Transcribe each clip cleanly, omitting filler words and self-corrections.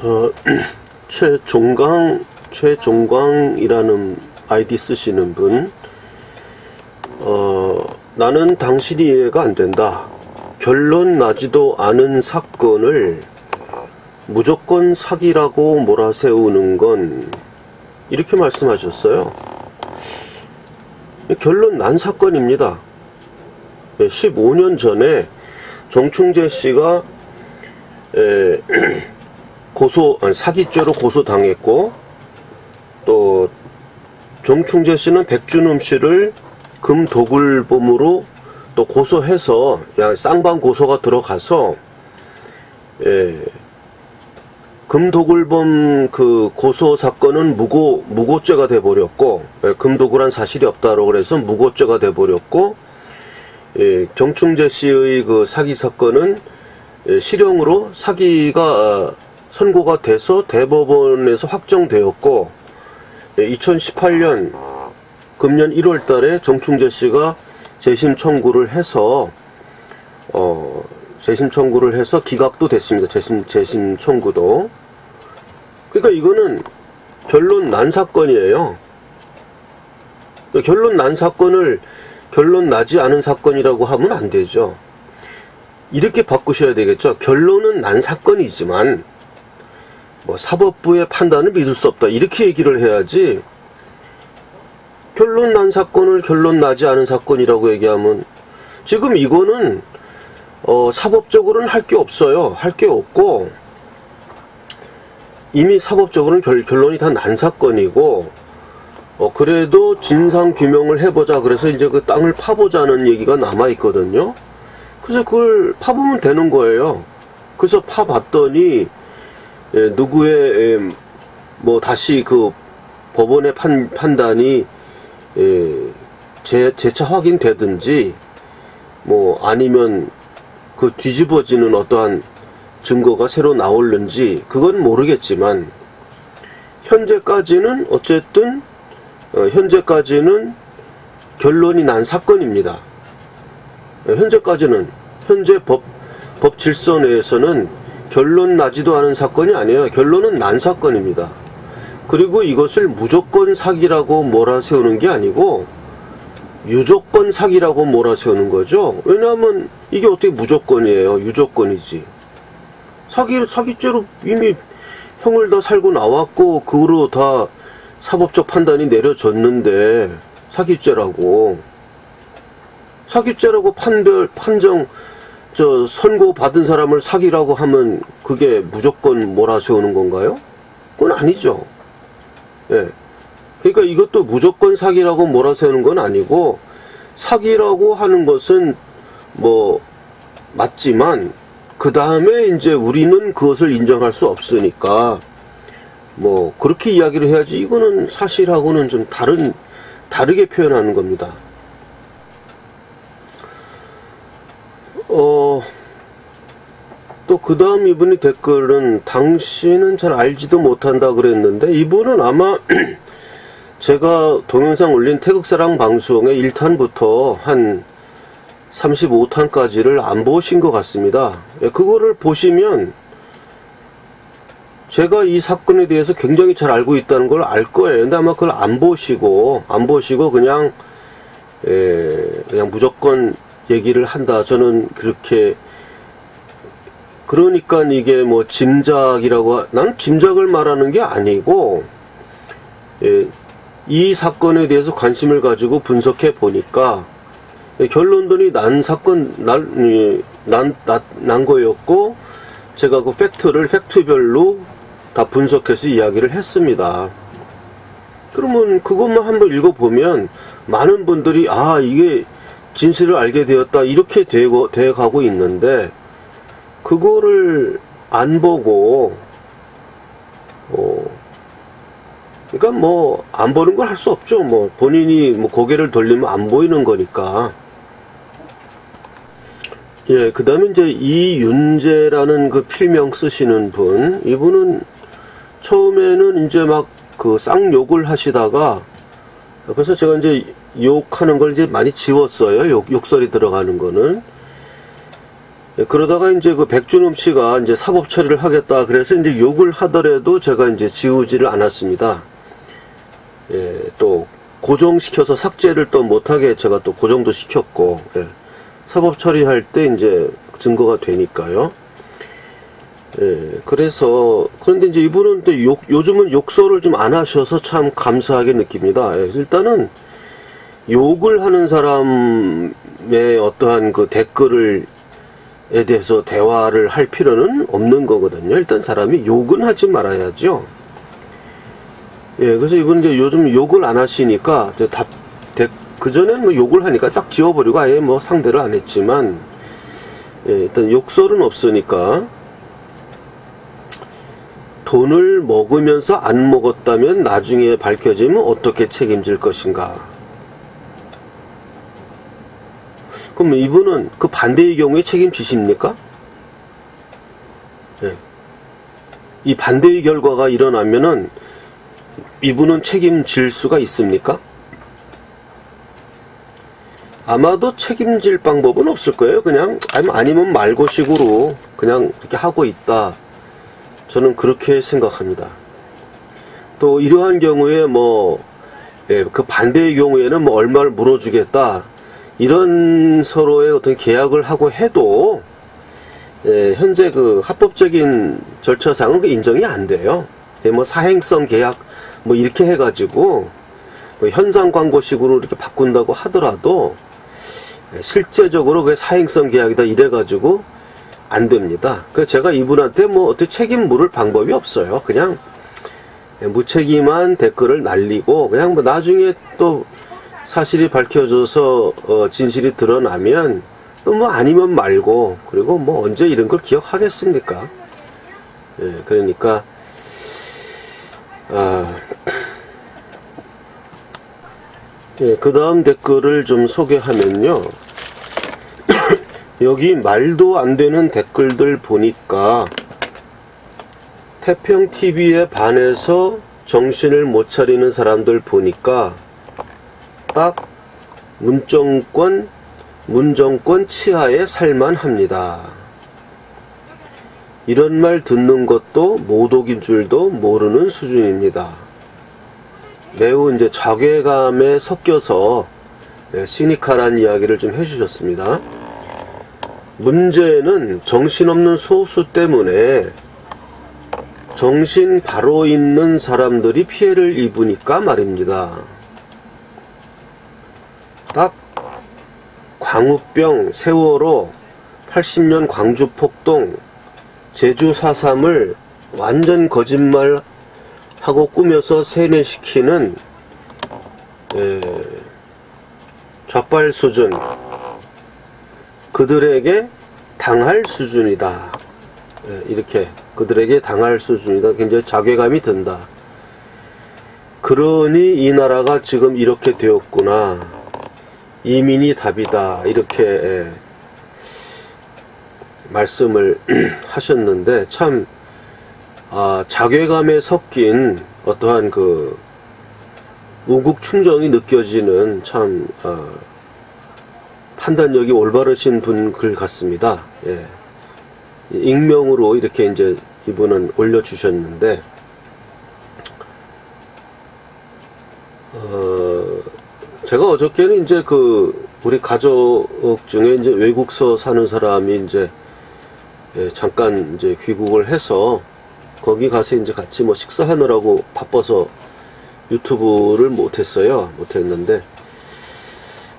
어, 최종광이라는 아이디 쓰시는 분, 나는 당신이 이해가 안 된다. 결론 나지도 않은 사건을 무조건 사기라고 몰아세우는 건, 이렇게 말씀하셨어요. 결론 난 사건입니다. 15년 전에 정충재 씨가 사기죄로 고소당했고, 또 정충재 씨는 백준흠 씨를 금도굴범으로 또 고소해서 쌍방 고소가 들어가서 금도굴범 그 고소 사건은 무고죄가 돼버렸고, 금도굴한 사실이 없다고 그래서 무고죄가 돼버렸고, 정충재 씨의 그 사기 사건은 실형으로 사기가 선고가 돼서 대법원에서 확정되었고, 2018년 금년 1월 달에 정충재 씨가 재심 청구를 해서 기각도 됐습니다. 재심 청구도. 그러니까 이거는 결론 난 사건이에요. 결론 난 사건을 결론 나지 않은 사건이라고 하면 안 되죠. 이렇게 바꾸셔야 되겠죠. 결론은 난 사건이지만 사법부의 판단을 믿을 수 없다, 이렇게 얘기를 해야지, 결론 난 사건을 결론 나지 않은 사건이라고 얘기하면, 지금 이거는 사법적으로는 할 게 없어요. 할 게 없고, 이미 사법적으로는 결론이 다 난 사건이고, 그래도 진상규명을 해보자, 그래서 이제 그 땅을 파보자는 얘기가 남아있거든요. 그래서 그걸 파보면 되는 거예요. 그래서 파봤더니 누구의 다시 그 법원의 판단이 재차 확인되든지, 아니면 그 뒤집어지는 어떠한 증거가 새로 나올는지 그건 모르겠지만, 현재까지는 어쨌든 현재까지는 결론이 난 사건입니다. 현재 법 질서 내에서는 결론 나지도 않은 사건이 아니에요. 결론은 난 사건입니다. 그리고 이것을 무조건 사기라고 몰아세우는 게 아니고 유조건 사기라고 몰아세우는 거죠. 왜냐하면 이게 어떻게 무조건이에요. 유조건이지. 사기죄로 이미 형을 다 살고 나왔고, 그 후로 다 사법적 판단이 내려졌는데 사기죄라고 판정 선고 받은 사람을 사기라고 하면 그게 무조건 몰아세우는 건가요? 그건 아니죠. 예. 그러니까 이것도 무조건 사기라고 몰아세우는 건 아니고, 사기라고 하는 것은 맞지만, 그 다음에 이제 우리는 그것을 인정할 수 없으니까, 그렇게 이야기를 해야지, 이거는 사실하고는 좀 다르게 표현하는 겁니다. 또 그 다음 이분이 댓글은, 당신은 잘 알지도 못한다 그랬는데, 이분은 아마 제가 동영상 올린 태극사랑 방송의 1탄부터 한 35탄까지를 안 보신 것 같습니다. 그거를 보시면 제가 이 사건에 대해서 굉장히 잘 알고 있다는 걸 알 거예요. 근데 아마 그걸 안 보시고 그냥 무조건 얘기를 한다. 저는 그렇게, 그러니까 이게 짐작이라고, 나는 짐작을 말하는 게 아니고, 이 사건에 대해서 관심을 가지고 분석해 보니까 결론들이 난 거였고, 제가 그 팩트별로 다 분석해서 이야기를 했습니다. 그러면 그것만 한번 읽어보면 많은 분들이 이게 진실을 알게 되었다, 이렇게 되어가고 있는데, 그거를 안 보고 그러니까 안 보는 걸 할 수 없죠. 본인이 고개를 돌리면 안 보이는 거니까. 예, 그 다음에 이제 이윤재라는 그 필명 쓰시는 분, 이분은 처음에는 이제 그 쌍욕을 하시다가, 그래서 제가 이제 욕하는 걸 이제 많이 지웠어요. 욕설이 들어가는 거는. 그러다가 이제 그 백준흠 씨가 이제 사법 처리를 하겠다 그래서 이제 욕을 하더라도 제가 이제 지우지를 않았습니다. 예, 또 고정시켜서 삭제를 또 못하게 제가 또 고정도 시켰고, 예, 사법 처리할 때 이제 증거가 되니까요. 예, 그래서 그런데 이제 이분은 또 요즘은 욕설을 좀 안 하셔서 참 감사하게 느낍니다. 예, 일단은 욕을 하는 사람의 어떠한 그 댓글을 에 대해서 대화를 할 필요는 없는 거거든요. 일단 사람이 욕은 하지 말아야죠. 예, 그래서 이분 이제 요즘 욕을 안 하시니까 그전에는 뭐 욕을 하니까 싹 지워버리고 아예 뭐 상대를 안 했지만, 예, 일단 욕설은 없으니까 돈을 먹으면서 안 먹었다면 나중에 밝혀지면 어떻게 책임질 것인가. 그럼 이분은 그 반대의 경우에 책임지십니까? 예. 이 반대의 결과가 일어나면은 이분은 책임질 수가 있습니까? 아마도 책임질 방법은 없을 거예요. 그냥 아니면 말고 식으로 그냥 이렇게 하고 있다. 저는 그렇게 생각합니다. 또 이러한 경우에 뭐, 예, 그 반대의 경우에는 뭐 얼마를 물어주겠다. 이런 서로의 어떤 계약을 하고 해도, 예, 현재 그 합법적인 절차상은 그 인정이 안 돼요. 뭐 사행성 계약 뭐 이렇게 해가지고 뭐 현상 광고식으로 이렇게 바꾼다고 하더라도 실제적으로 그게 사행성 계약이다 이래가지고 안 됩니다. 그래서 제가 이분한테 뭐 어떻게 책임 물을 방법이 없어요. 그냥 무책임한 댓글을 날리고 그냥 뭐 나중에 또 사실이 밝혀져서 진실이 드러나면 또 뭐 아니면 말고, 그리고 뭐 언제 이런 걸 기억하겠습니까? 예, 그러니까 예, 그 다음 댓글을 좀 소개하면요. 여기 말도 안 되는 댓글들 보니까 태평TV에 반해서 정신을 못 차리는 사람들 보니까 딱 문정권 치하에 살만합니다. 이런 말 듣는 것도 모독인 줄도 모르는 수준입니다. 매우 이제 자괴감에 섞여서 시니컬한 이야기를 좀 해주셨습니다. 문제는 정신없는 소수 때문에 정신 바로 있는 사람들이 피해를 입으니까 말입니다. 딱 광우병, 세월호, 80년 광주 폭동, 제주 4.3을 완전 거짓말하고 꾸며서 세뇌시키는 좌빨 수준, 그들에게 당할 수준이다. 이렇게 그들에게 당할 수준이다. 굉장히 자괴감이 든다. 그러니 이 나라가 지금 이렇게 되었구나. 이민이 답이다. 이렇게 말씀을 하셨는데 참 자괴감에 섞인 어떠한 그 우국 충정이 느껴지는 참 판단력이 올바르신 분 글 같습니다. 예. 익명으로 이렇게 이제 이분은 올려주셨는데 제가 어저께는 이제 그 우리 가족 중에 이제 외국서 사는 사람이 이제 잠깐 이제 귀국을 해서 거기 가서 이제 같이 뭐 식사하느라고 바빠서 유튜브를 못했는데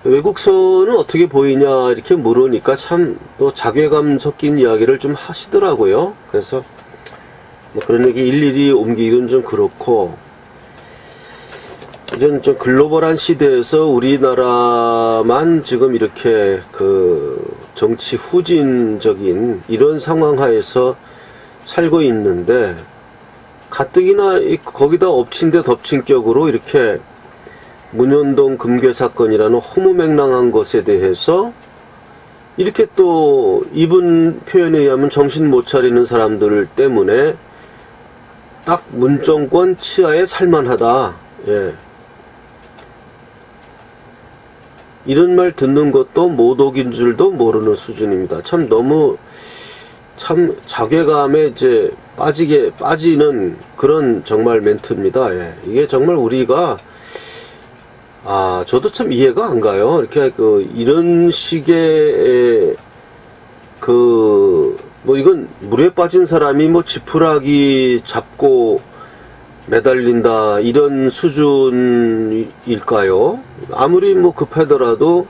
외국서는 어떻게 보이냐 이렇게 물으니까 참 또 자괴감 섞인 이야기를 좀 하시더라고요. 그래서 뭐 그런 얘기 일일이 옮기기는 좀 그렇고, 이전 좀 글로벌한 시대에서 우리나라만 지금 이렇게 그 정치 후진적인 이런 상황 하에서 살고 있는데 가뜩이나 거기다 엎친 데 덮친 격으로 이렇게 문현동 금괴 사건이라는 허무맹랑한 것에 대해서 이렇게 또 이분 표현에 의하면 정신 못 차리는 사람들 때문에 딱 문정권 치하에 살만하다. 예. 이런 말 듣는 것도 모독인 줄도 모르는 수준입니다. 참 너무 참 자괴감에 이제 빠지는 그런 정말 멘트입니다. 예. 이게 정말 우리가 저도 참 이해가 안 가요. 이렇게 이런 식의 뭐 이건 물에 빠진 사람이 뭐 지푸라기 잡고 매달린다 이런 수준일까요? 아무리 뭐 급하더라도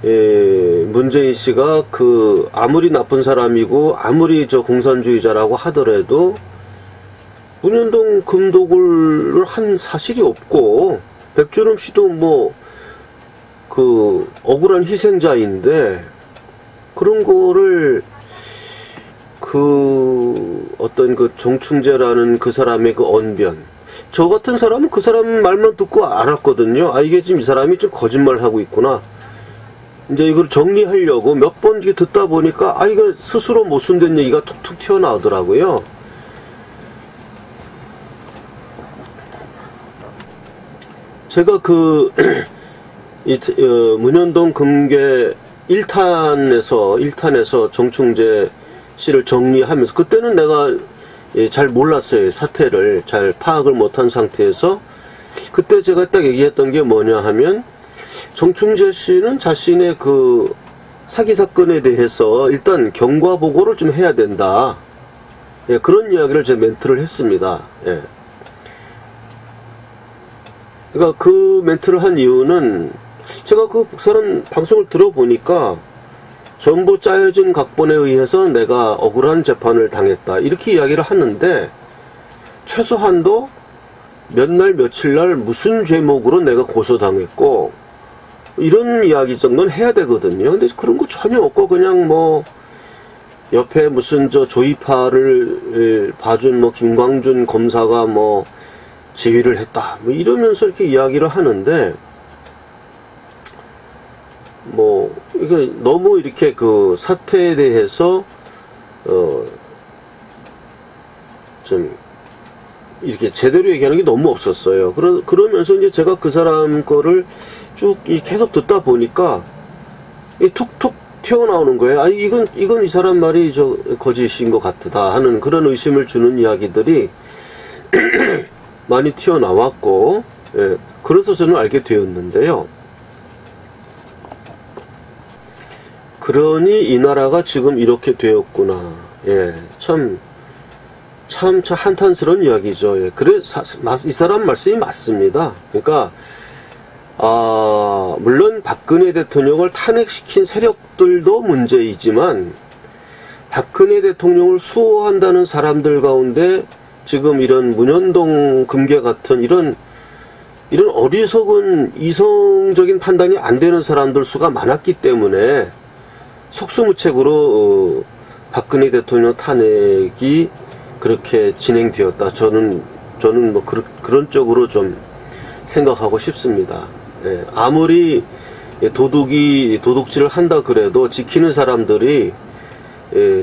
문재인 씨가 아무리 나쁜 사람이고 아무리 공산주의자라고 하더라도 문현동 금독을 한 사실이 없고 백준흠 씨도 뭐 억울한 희생자인데 그런 거를 어떤 정충재라는 그 사람의 언변, 저 같은 사람은 그 사람 말만 듣고 알았거든요. 이게 지금 이 사람이 좀 거짓말하고 있구나. 이제 이걸 정리하려고 몇 번 듣다 보니까 이거 스스로 모순된 얘기가 툭툭 튀어나오더라고요. 제가 문현동 금괴 1탄에서 정충재 씨를 정리하면서 그때는 내가 잘 몰랐어요. 사태를 잘 파악을 못한 상태에서 그때 제가 딱 얘기했던 게 뭐냐 하면 정충재 씨는 자신의 사기 사건에 대해서 일단 경과 보고를 좀 해야 된다. 예, 그런 이야기를 제 멘트를 했습니다. 예. 그러니까 그 멘트를 한 이유는 제가 그 사람 방송을 들어보니까 전부 짜여진 각본에 의해서 내가 억울한 재판을 당했다 이렇게 이야기를 하는데 최소한도 몇 날 며칠 날 무슨 죄목으로 내가 고소당했고 이런 이야기 정도는 해야 되거든요. 근데 그런 거 전혀 없고 그냥 뭐 옆에 무슨 조이파를 봐준 김광준 검사가 지휘를 했다 이러면서 이렇게 이야기를 하는데 이게 너무 이렇게 사태에 대해서 좀 이렇게 제대로 얘기하는 게 너무 없었어요. 그러면서 이제 제가 그 사람 거를 쭉 계속 듣다 보니까 툭툭 튀어나오는 거예요. 이건 이 사람 말이 거짓인 것 같다 하는 그런 의심을 주는 이야기들이 많이 튀어나왔고, 예, 그래서 저는 알게 되었는데요. 그러니 이 나라가 지금 이렇게 되었구나. 예, 참 한탄스러운 이야기죠. 예, 이 사람 말씀이 맞습니다. 그러니까, 물론 박근혜 대통령을 탄핵시킨 세력들도 문제이지만, 박근혜 대통령을 수호한다는 사람들 가운데 지금 이런 문현동 금괴 같은 이런 어리석은 이성적인 판단이 안 되는 사람들 수가 많았기 때문에 속수무책으로 박근혜 대통령 탄핵이 그렇게 진행되었다. 저는 그런 쪽으로 좀 생각하고 싶습니다. 예, 아무리 도둑질을 한다 그래도 지키는 사람들이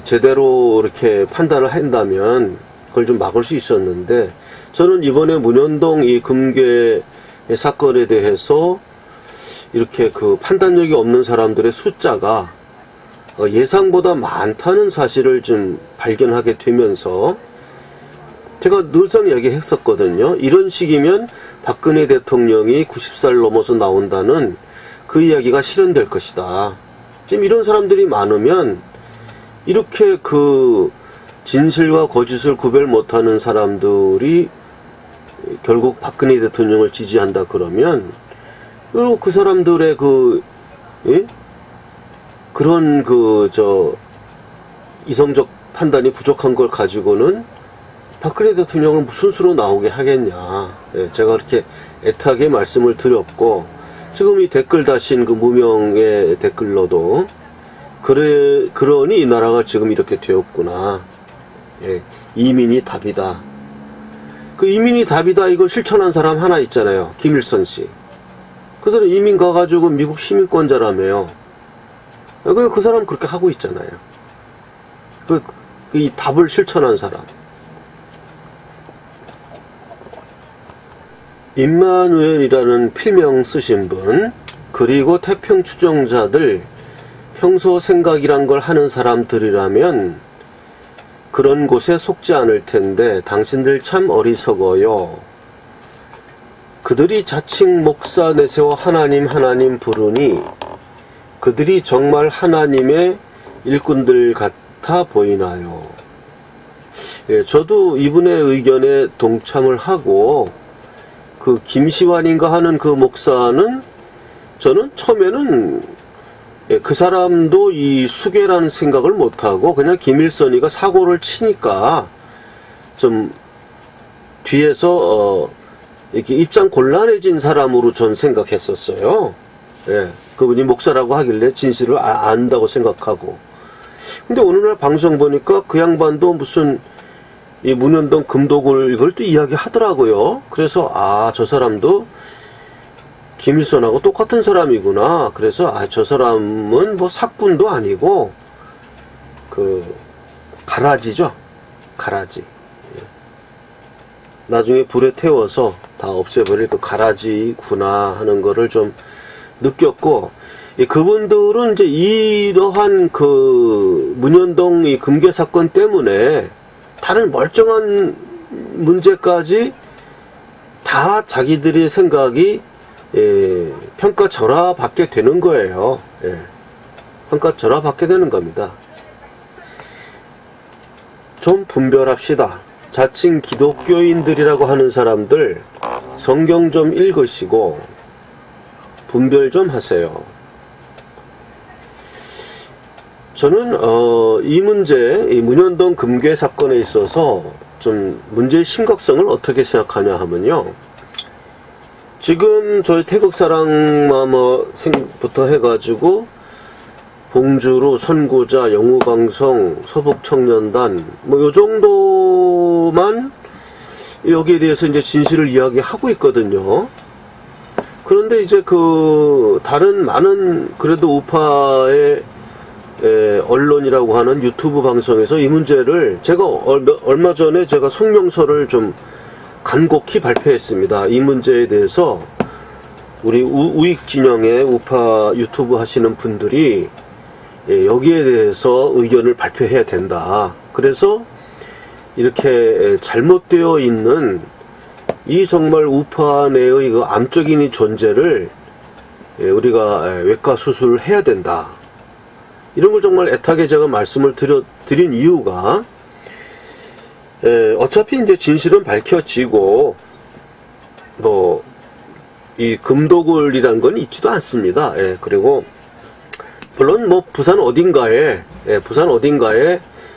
제대로 이렇게 판단을 한다면 그걸 좀 막을 수 있었는데 저는 이번에 문현동 이 금괴 사건에 대해서 이렇게 판단력이 없는 사람들의 숫자가 예상보다 많다는 사실을 좀 발견하게 되면서 제가 늘상 이야기했었거든요. 이런 식이면 박근혜 대통령이 90살 넘어서 나온다는 그 이야기가 실현될 것이다. 지금 이런 사람들이 많으면 이렇게 진실과 거짓을 구별 못하는 사람들이 결국 박근혜 대통령을 지지한다 그러면 그리고 그 사람들의 그런 이성적 판단이 부족한 걸 가지고는 박근혜 대통령을 무슨 수로 나오게 하겠냐. 예, 제가 그렇게 애타게 말씀을 드렸고 지금 이 댓글 다신 무명의 댓글로도 그러니 이 나라가 지금 이렇게 되었구나. 예, 이민이 답이다. 이민이 답이다 이걸 실천한 사람 하나 있잖아요. 김일성 씨. 그 사람 이민 가가지고 미국 시민권자라며요. 그 사람 그렇게 하고 있잖아요. 이 답을 실천한 사람. 임마누엘이라는 필명 쓰신 분, 그리고 태평 추종자들, 평소 생각이란 걸 하는 사람들이라면 그런 곳에 속지 않을 텐데 당신들 참 어리석어요. 그들이 자칭 목사 내세워 하나님 하나님 부르니 그들이 정말 하나님의 일꾼들 같아 보이나요? 예, 저도 이분의 의견에 동참을 하고, 그 김시환인가 하는 그 목사는 저는 처음에는 그 사람도 이 수계라는 생각을 못하고 그냥 김일성이가 사고를 치니까 좀 뒤에서 이렇게 입장 곤란해진 사람으로 전 생각했었어요. 예, 그분이 목사라고 하길래 진실을 안다고 생각하고. 근데 어느 날 방송 보니까 그 양반도 무슨 이 문현동 금독을 이걸 또 이야기하더라고요. 그래서 저 사람도 김일성하고 똑같은 사람이구나. 그래서 저 사람은 뭐 사꾼도 아니고 그 가라지죠. 가라지. 예. 나중에 불에 태워서 다 없애버릴 그 가라지구나 하는 거를 좀 느꼈고, 그분들은 이제 이러한 그 문현동 이 금괴 사건 때문에 다른 멀쩡한 문제까지 다 자기들의 생각이 평가절하받게 되는 거예요. 예. 평가절하받게 되는 겁니다. 좀 분별합시다. 자칭 기독교인들이라고 하는 사람들 성경 좀 읽으시고 분별 좀 하세요. 저는 이 문제, 이 문현동 금괴 사건에 있어서 좀 문제의 심각성을 어떻게 생각하냐 하면요, 지금 저희 태극사랑마마부터 해가지고 봉주루, 선구자, 영우방송, 서북청년단 뭐 요 정도만 여기에 대해서 이제 진실을 이야기하고 있거든요. 그런데 이제 그 다른 많은 그래도 우파의 언론이라고 하는 유튜브 방송에서 이 문제를 제가 얼마 전에 제가 성명서를 좀 간곡히 발표했습니다. 이 문제에 대해서 우리 우익진영의 우파 유튜브 하시는 분들이 여기에 대해서 의견을 발표해야 된다. 그래서 이렇게 잘못되어 있는 이 정말 우파 내의 그 암적인 이 존재를 우리가 외과 수술을 해야 된다. 이런 걸 정말 애타게 제가 말씀을 드린 이유가, 어차피 이제 진실은 밝혀지고 뭐 이 금도굴이라는 건 있지도 않습니다. 그리고 물론 뭐 부산 어딘가에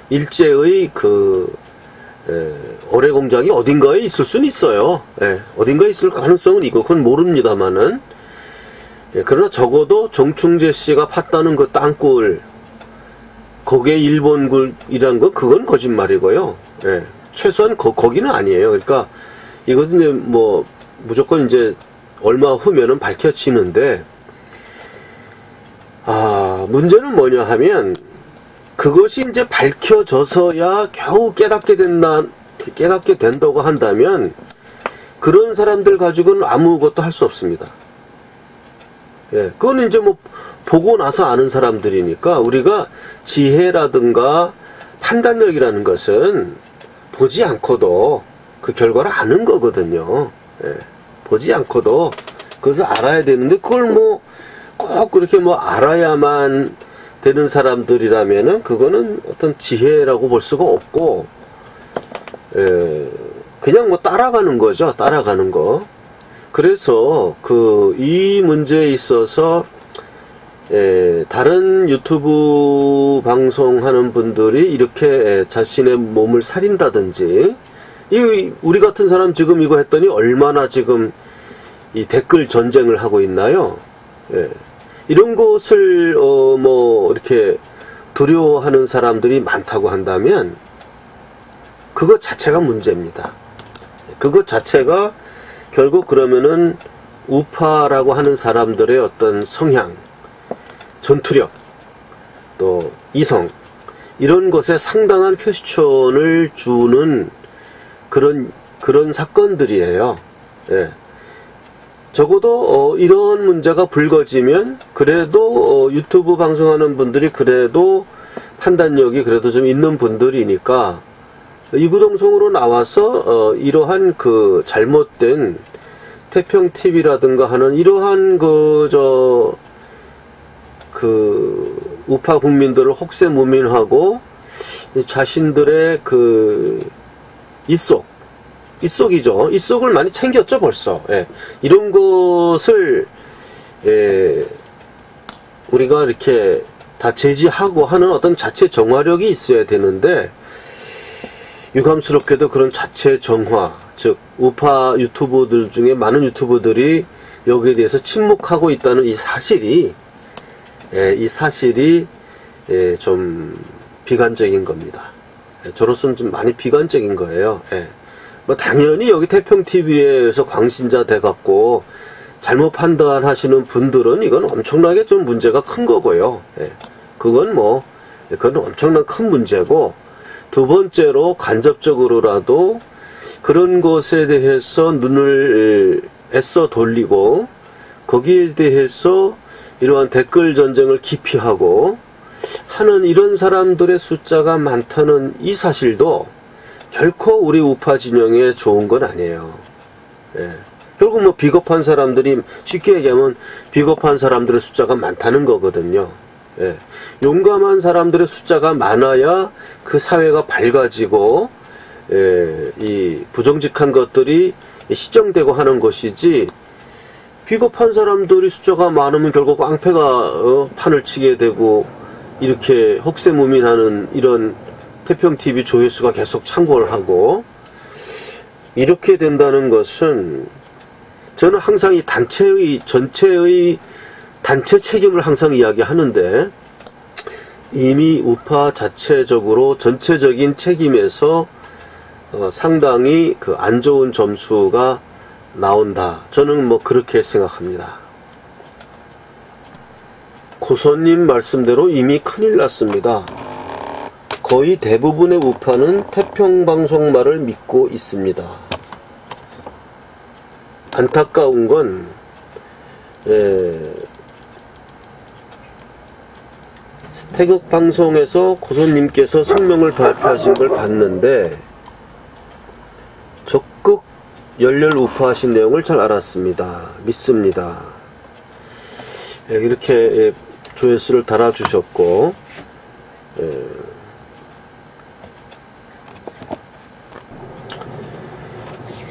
일제의 그 어뢰 공장이 어딘가에 있을 수는 있어요. 어딘가에 있을 가능성은 있고 그건 모릅니다만은, 그러나 적어도 정충재 씨가 팠다는 그 땅굴, 거기에 일본굴이란 거 그건 거짓말이고요. 최소한 거기는 아니에요. 그러니까 이것은 이제 뭐 무조건 이제 얼마 후면은 밝혀지는데, 문제는 뭐냐 하면 그것이 이제 밝혀져서야 겨우 깨닫게 된다고 한다면 그런 사람들 가지고는 아무것도 할 수 없습니다. 그건 이제 뭐 보고 나서 아는 사람들이니까, 우리가 지혜라든가 판단력이라는 것은 보지 않고도 그 결과를 아는 거거든요. 보지 않고도 그것을 알아야 되는데, 그걸 뭐 꼭 그렇게 뭐 알아야만 되는 사람들이라면은 그거는 어떤 지혜라고 볼 수가 없고, 그냥 뭐 따라가는 거죠. 따라가는 거. 그래서 이 문제에 있어서 다른 유튜브 방송하는 분들이 이렇게 자신의 몸을 살인다든지, 우리 같은 사람 지금 이거 했더니 얼마나 지금 이 댓글 전쟁을 하고 있나요? 이런 것을 뭐 이렇게 두려워하는 사람들이 많다고 한다면 그것 자체가 문제입니다. 그것 자체가 결국 그러면은 우파라고 하는 사람들의 어떤 성향, 전투력, 또 이성, 이런 것에 상당한 퀘스천을 주는 그런 사건들이에요. 적어도 이런 문제가 불거지면 그래도 유튜브 방송하는 분들이 그래도 판단력이 그래도 좀 있는 분들이니까 이구동성으로 나와서 이러한 그 잘못된 태평TV라든가 하는 이러한 우파 국민들을 혹세무민하고 자신들의 그 이속이죠. 이속을 많이 챙겼죠, 벌써. 예. 이런 것을, 우리가 이렇게 다 제지하고 하는 어떤 자체 정화력이 있어야 되는데, 유감스럽게도 그런 자체 정화, 즉, 우파 유튜버들 중에 많은 유튜버들이 여기에 대해서 침묵하고 있다는 이 사실이 좀 비관적인 겁니다. 저로서는 좀 많이 비관적인 거예요. 뭐 당연히 여기 태평TV에서 광신자 돼갖고 잘못 판단하시는 분들은 이건 엄청나게 좀 문제가 큰 거고요. 그건 엄청난 큰 문제고, 두 번째로 간접적으로라도 그런 것에 대해서 눈을 애써 돌리고 거기에 대해서 이러한 댓글 전쟁을 기피하고 하는 이런 사람들의 숫자가 많다는 이 사실도 결코 우리 우파 진영에 좋은 건 아니에요. 결국 뭐 비겁한 사람들이, 쉽게 얘기하면 비겁한 사람들의 숫자가 많다는 거거든요. 용감한 사람들의 숫자가 많아야 그 사회가 밝아지고 이 부정직한 것들이 시정되고 하는 것이지, 비겁한 사람들이 숫자가 많으면 결국 깡패가 판을 치게 되고 이렇게 혹세무민하는 이런 태평TV 조회수가 계속 창궐 하고 이렇게 된다는 것은, 저는 항상 이 전체의 단체 책임을 항상 이야기하는데, 이미 우파 자체적으로 전체적인 책임에서 상당히 그 안 좋은 점수가 나온다. 저는 뭐 그렇게 생각합니다. 고선님 말씀대로 이미 큰일 났습니다. 거의 대부분의 우파는 태평방송 말을 믿고 있습니다. 안타까운 건 태극방송에서 고선님께서 성명을 발표하신 걸 봤는데 적극 열렬 우파하신 내용을 잘 알았습니다. 믿습니다. 이렇게 조회수를 달아주셨고,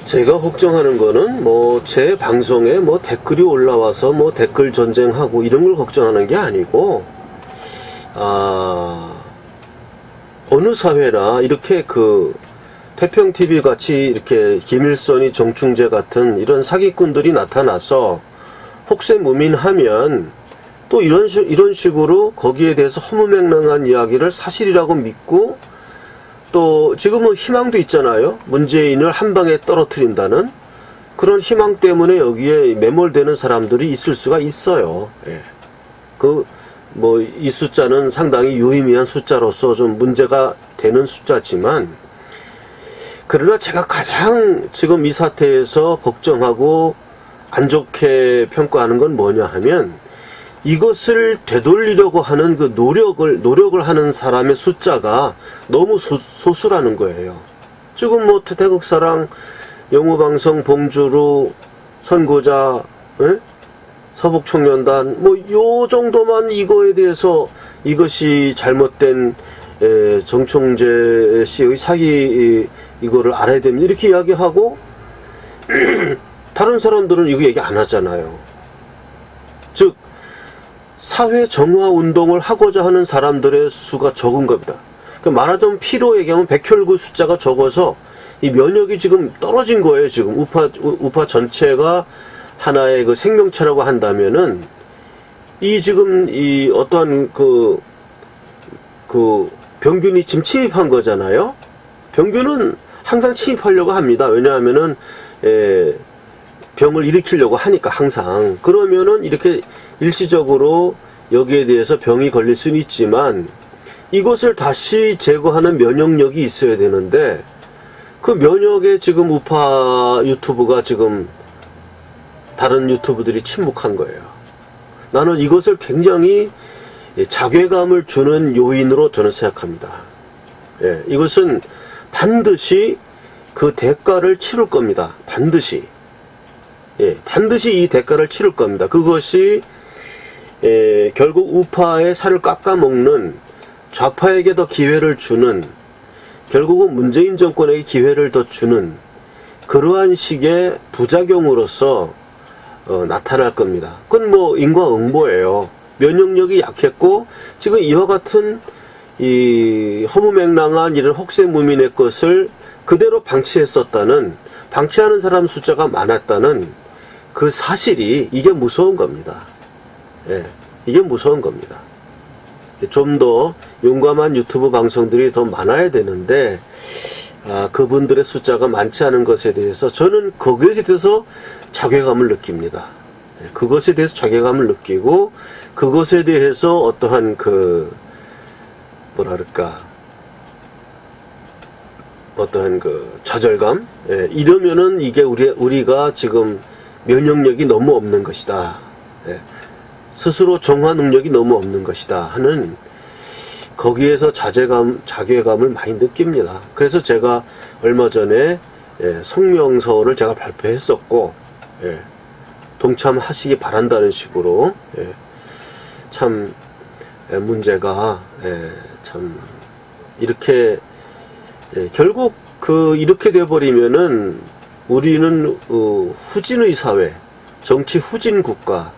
제가 걱정하는 거는 제 방송에 댓글이 올라와서 댓글 전쟁하고 이런 걸 걱정하는 게 아니고, 어느 사회나 이렇게 태평TV 같이 이렇게 김일성이 정충재 같은 이런 사기꾼들이 나타나서 혹세무민하면 또 이런 식으로 거기에 대해서 허무맹랑한 이야기를 사실이라고 믿고, 또 지금은 희망도 있잖아요. 문재인을 한 방에 떨어뜨린다는 그런 희망 때문에 여기에 매몰되는 사람들이 있을 수가 있어요. 이 숫자는 상당히 유의미한 숫자로서 좀 문제가 되는 숫자지만, 그러나 제가 가장 지금 이 사태에서 걱정하고 안 좋게 평가하는 건 뭐냐 하면, 이것을 되돌리려고 하는 그 노력을 하는 사람의 숫자가 너무 소수라는 거예요. 지금 태극사랑, 영우방송, 봉주루, 선고자, 서북청년단, 요 정도만 이거에 대해서 이것이 잘못된 정충재 씨의 사기 이거를 알아야 됩니다. 이렇게 이야기하고 다른 사람들은 이거 얘기 안 하잖아요. 즉 사회 정화 운동을 하고자 하는 사람들의 수가 적은 겁니다. 말하자면 피로 얘기하면 백혈구 숫자가 적어서 이 면역이 지금 떨어진 거예요. 지금 우파 전체가 하나의 그 생명체라고 한다면은 지금 어떠한 병균이 지금 침입한 거잖아요. 병균은 항상 침입하려고 합니다. 왜냐하면은 병을 일으키려고 하니까 항상. 그러면은 이렇게 일시적으로 여기에 대해서 병이 걸릴 수는 있지만 이것을 다시 제거하는 면역력이 있어야 되는데, 그 면역에 지금 우파 유튜브가 지금 다른 유튜브들이 침묵한 거예요. 나는 이것을 굉장히 자괴감을 주는 요인으로 저는 생각합니다. 예, 이것은 반드시 그 대가를 치를 겁니다. 반드시. 예, 반드시 이 대가를 치를 겁니다. 그것이 결국 우파의 살을 깎아먹는, 좌파에게 더 기회를 주는, 결국은 문재인 정권에게 기회를 더 주는 그러한 식의 부작용으로서 나타날 겁니다. 그건 뭐 인과응보예요. 면역력이 약했고 지금 이와 같은 이 허무맹랑한 이런 혹세무민의 것을 그대로 방치했었다는, 방치하는 사람 숫자가 많았다는 그 사실이, 이게 무서운 겁니다. 예, 이게 무서운 겁니다. 좀 더 용감한 유튜브 방송들이 더 많아야 되는데, 그분들의 숫자가 많지 않은 것에 대해서 저는 그것에 대해서 자괴감을 느낍니다. 그것에 대해서 자괴감을 느끼고, 그것에 대해서 어떠한 어떠한 좌절감? 예, 이러면은 이게 우리가 지금 면역력이 너무 없는 것이다. 예, 스스로 정화 능력이 너무 없는 것이다 하는, 거기에서 자괴감을 많이 느낍니다. 그래서 제가 얼마 전에 성명서를 제가 발표했었고, 동참하시기 바란다는 식으로, 참 문제가 참 이렇게 결국 이렇게 돼버리면은 우리는 후진의 사회, 정치 후진 국가,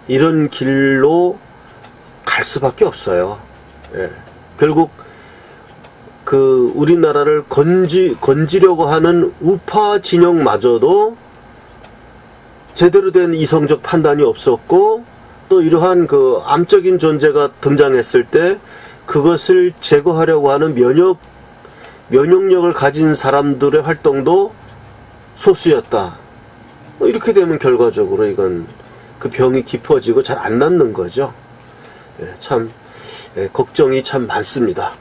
이런 길로 갈 수밖에 없어요. 결국 우리나라를 건지려고 하는 우파 진영마저도 제대로 된 이성적 판단이 없었고, 또 이러한 암적인 존재가 등장했을 때 그것을 제거하려고 하는 면역력을 가진 사람들의 활동도 소수였다. 이렇게 되면 결과적으로 이건 병이 깊어지고 잘 안 낫는 거죠. 참 걱정이 참 많습니다.